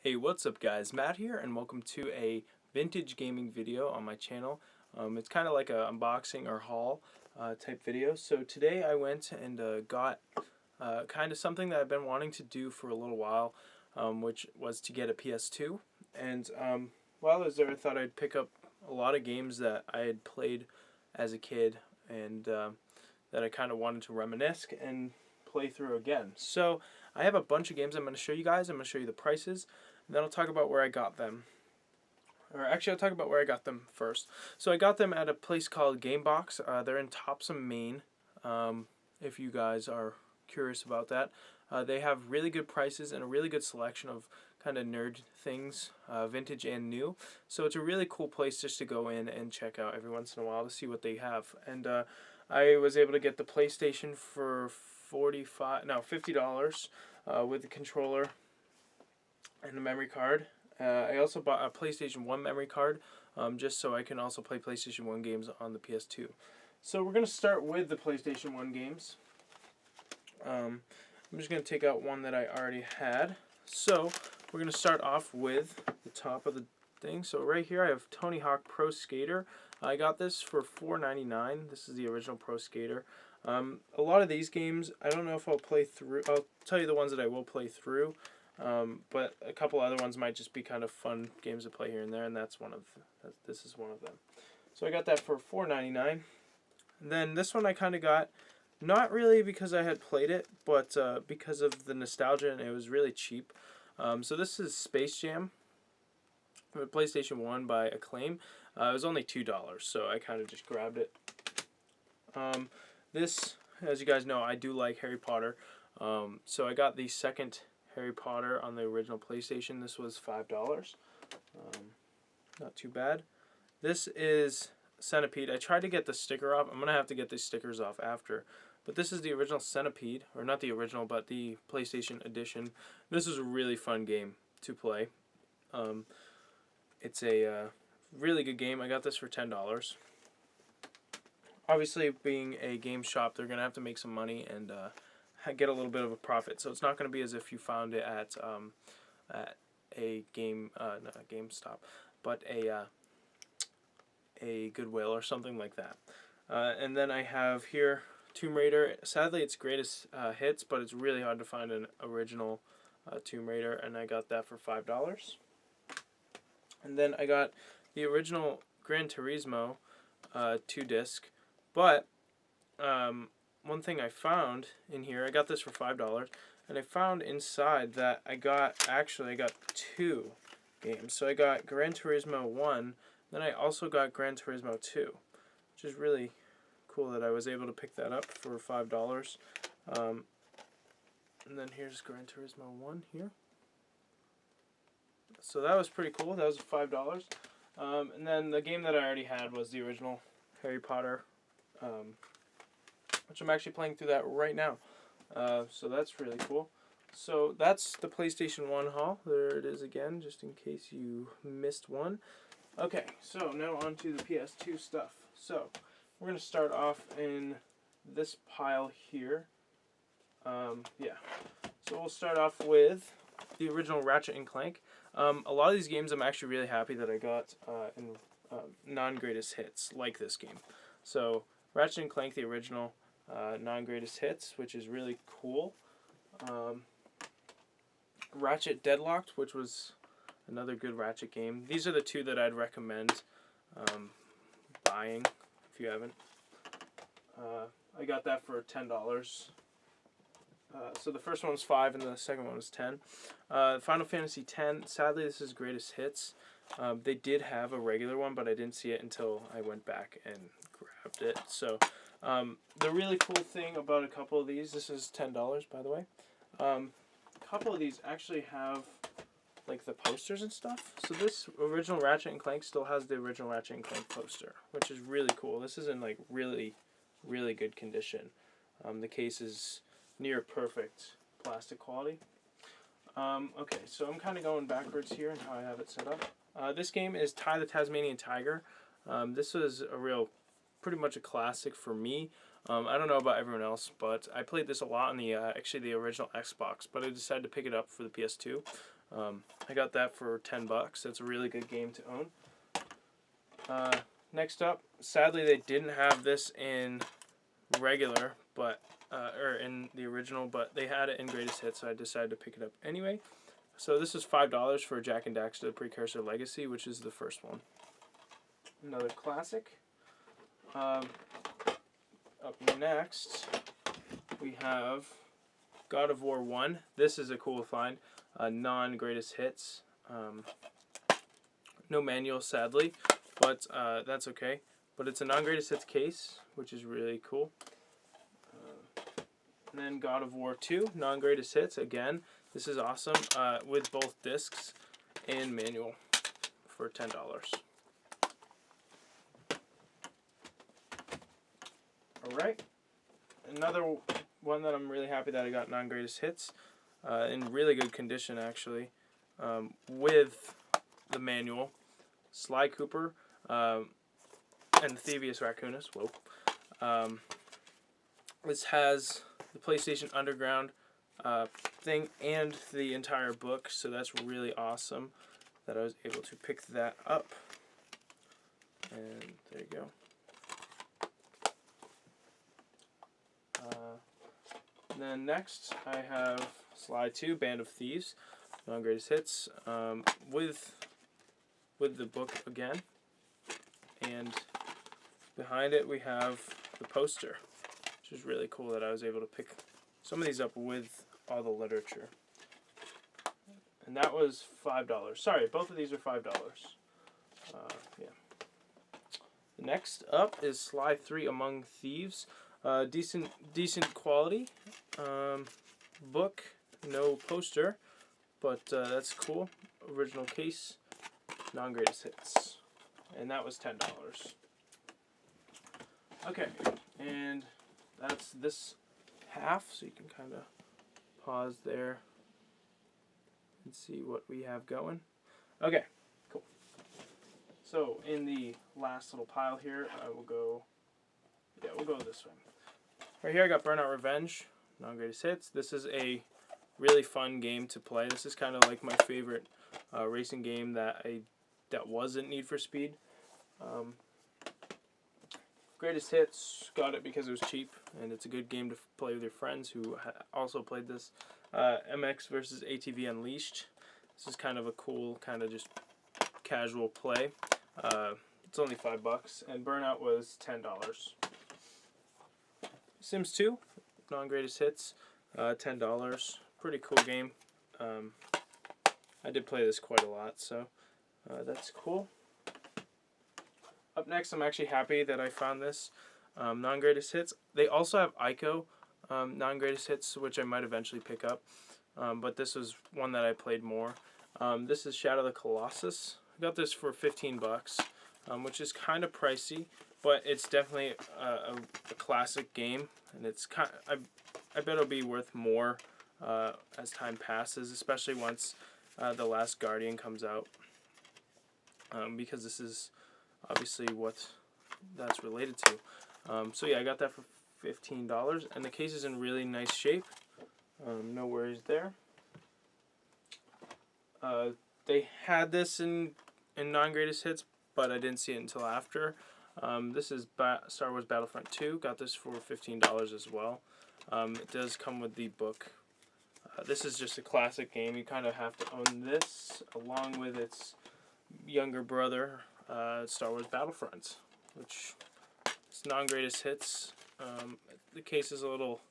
Hey, what's up guys? Matt here and welcome to a vintage gaming video on my channel. It's kind of like a unboxing or haul type video. So today I went and got kind of something that I've been wanting to do for a little while, which was to get a PS2. And while I was there I thought I'd pick up a lot of games that I had played as a kid and that I kind of wanted to reminisce and play through again. So I have a bunch of games I'm going to show you guys. I'm going to show you the prices, and then I'll talk about where I got them. Or actually, I'll talk about where I got them first. So I got them at a place called Gamebox. They're in Topsom, Maine, if you guys are curious about that. They have really good prices and a really good selection of kind of nerd things, vintage and new. So it's a really cool place just to go in and check out every once in a while to see what they have. And I was able to get the PlayStation for $50 with the controller and the memory card. I also bought a PlayStation 1 memory card just so I can also play PlayStation 1 games on the PS2. So we're going to start with the PlayStation 1 games. I'm just going to take out one that I already had. So we're going to start off with the top of the thing. So right here I have Tony Hawk Pro Skater. I got this for $4.99. This is the original Pro Skater. A lot of these games, I don't know if I'll play through. I'll tell you the ones that I will play through, but a couple other ones might just be kind of fun games to play here and there, and this is one of them. So I got that for $4.99. And then this one I kind of got, not really because I had played it, but because of the nostalgia, and it was really cheap. So this is Space Jam for PlayStation 1 by Acclaim. It was only $2, so I kind of just grabbed it. This, as you guys know, I do like Harry Potter, so I got the second Harry Potter on the original PlayStation. This was $5, not too bad. This is Centipede. I tried to get the sticker off. I'm going to have to get these stickers off after, but this is the original Centipede, or not the original, but the PlayStation edition. This is a really fun game to play. It's a really good game. I got this for $10. Obviously, being a game shop, they're going to have to make some money and get a little bit of a profit. So it's not going to be as if you found it at a not a GameStop, but a Goodwill or something like that. And then I have here Tomb Raider. Sadly, it's greatest hits, but it's really hard to find an original Tomb Raider, and I got that for $5. And then I got the original Gran Turismo 2-disc. But one thing I found in here, I got this for $5, and I found inside that I got two games. So I got Gran Turismo 1, then I also got Gran Turismo 2, which is really cool that I was able to pick that up for $5. And then here's Gran Turismo 1 here. So that was pretty cool. That was $5. And then the game that I already had was the original Harry Potter, which I'm actually playing through that right now. So that's really cool. So that's the PlayStation 1 haul. There it is again, just in case you missed one. Okay, so now on to the PS2 stuff. So we're going to start off in this pile here. Yeah. So we'll start off with the original Ratchet and Clank. A lot of these games I'm actually really happy that I got in non-greatest hits, like this game. So Ratchet and Clank, the original non-greatest hits, which is really cool. Ratchet Deadlocked, which was another good Ratchet game. These are the two that I'd recommend buying if you haven't. I got that for $10. So the first one was $5 and the second one was $10. Final Fantasy X, sadly this is greatest hits. They did have a regular one, but I didn't see it until I went back and grabbed it. So the really cool thing about a couple of these, this is $10 by the way, a couple of these actually have like the posters and stuff. So this original Ratchet and Clank still has the original Ratchet and Clank poster, which is really cool. This is in like really good condition. The case is near perfect plastic quality. Okay, so I'm kind of going backwards here in how I have it set up. This game is Ty the Tasmanian Tiger. This was pretty much a classic for me. I don't know about everyone else, but I played this a lot on the actually the original Xbox, but I decided to pick it up for the PS2. I got that for $10. That's a really good game to own. Next up, sadly they didn't have this in regular, but or in the original, but they had it in Greatest Hits, so I decided to pick it up anyway. So this is $5 for Jak and Daxter: The Precursor Legacy, which is the first one. Another classic. Up next, we have God of War 1. This is a cool find. Non-Greatest Hits. No manual, sadly, but that's okay. But it's a non-Greatest Hits case, which is really cool. And then God of War 2, non-Greatest Hits. Again, this is awesome, with both discs and manual for $10. Alright, another one that I'm really happy that I got non-Greatest Hits, in really good condition actually, with the manual. Sly Cooper and Thievius Raccoonus. Whoa. This has the PlayStation Underground thing and the entire book, so that's really awesome that I was able to pick that up. And there you go. And then next I have Sly 2, Band of Thieves, non-Greatest Hits, with the book again. And behind it we have the poster, which is really cool that I was able to pick some of these up with all the literature. And that was $5. Sorry, both of these are $5. Yeah. Next up is Sly 3 Among Thieves. Decent quality book, no poster, but that's cool. Original case, non-Greatest Hits, and that was $10. Okay, and that's this half, so you can kind of pause there and see what we have going. Okay, cool. So in the last little pile here, we'll go this way. Right here I got Burnout Revenge, non-Greatest Hits. This is a really fun game to play. This is kind of like my favorite racing game that wasn't Need for Speed. Greatest Hits, got it because it was cheap, and it's a good game to play with your friends who also played this. MX versus ATV Unleashed. This is kind of a cool, kind of just casual play. It's only $5, and Burnout was $10. Sims 2, non-Greatest Hits, $10. Pretty cool game. I did play this quite a lot, so that's cool. Up next, I'm actually happy that I found this non-Greatest Hits. They also have Ico non-Greatest Hits, which I might eventually pick up, but this was one that I played more. This is Shadow of the Colossus. I got this for $15, which is kind of pricey, but it's definitely a classic game, and it's I bet it'll be worth more as time passes, especially once The Last Guardian comes out, because this is obviously what that's related to. So yeah, I got that for $15, and the case is in really nice shape. No worries there. They had this in non-Greatest Hits, but I didn't see it until after. This is Star Wars Battlefront 2. Got this for $15 as well. It does come with the book. This is just a classic game. You kind of have to own this along with its younger brother, Star Wars Battlefront, which is non-Greatest Hits. The case is a little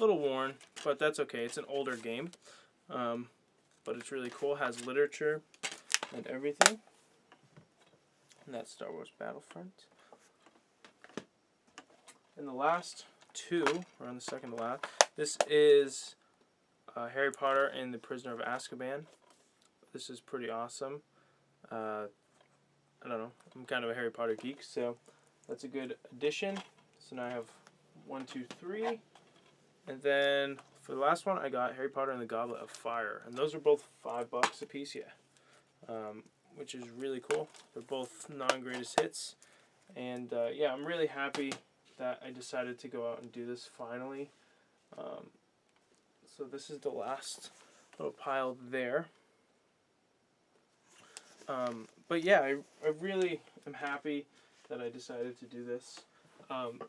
worn, but that's okay. It's an older game, but it's really cool. It has literature and everything. And that's Star Wars Battlefront. And the last two, or on the second to last, this is Harry Potter and the Prisoner of Azkaban. This is pretty awesome. I don't know, I'm kind of a Harry Potter geek, so that's a good addition. So now I have 1, 2, 3. And then for the last one, I got Harry Potter and the Goblet of Fire. And those are both $5 a piece, yeah. Which is really cool. They're both non-Greatest Hits. And yeah, I'm really happy that I decided to go out and do this finally. So this is the last little pile there. But yeah, I really am happy that I decided to do this.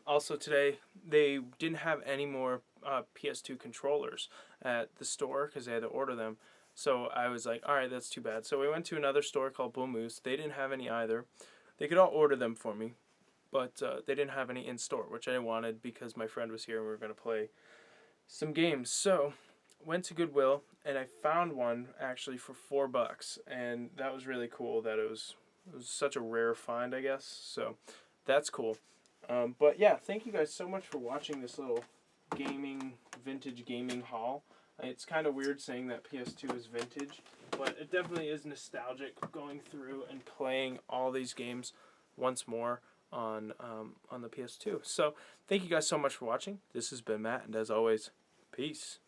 Also today, they didn't have any more PS2 controllers at the store because they had to order them. So I was like, all right, that's too bad. So we went to another store called Bull Moose. They didn't have any either. They could all order them for me, but they didn't have any in store, which I wanted because my friend was here and we were going to play some games. So went to Goodwill and I found one actually for $4, and that was really cool. That it was such a rare find, I guess. So that's cool. But yeah, thank you guys so much for watching this little vintage gaming haul. It's kind of weird saying that PS2 is vintage, but it definitely is nostalgic going through and playing all these games once more on the PS2. So thank you guys so much for watching. This has been Matt, and as always, peace.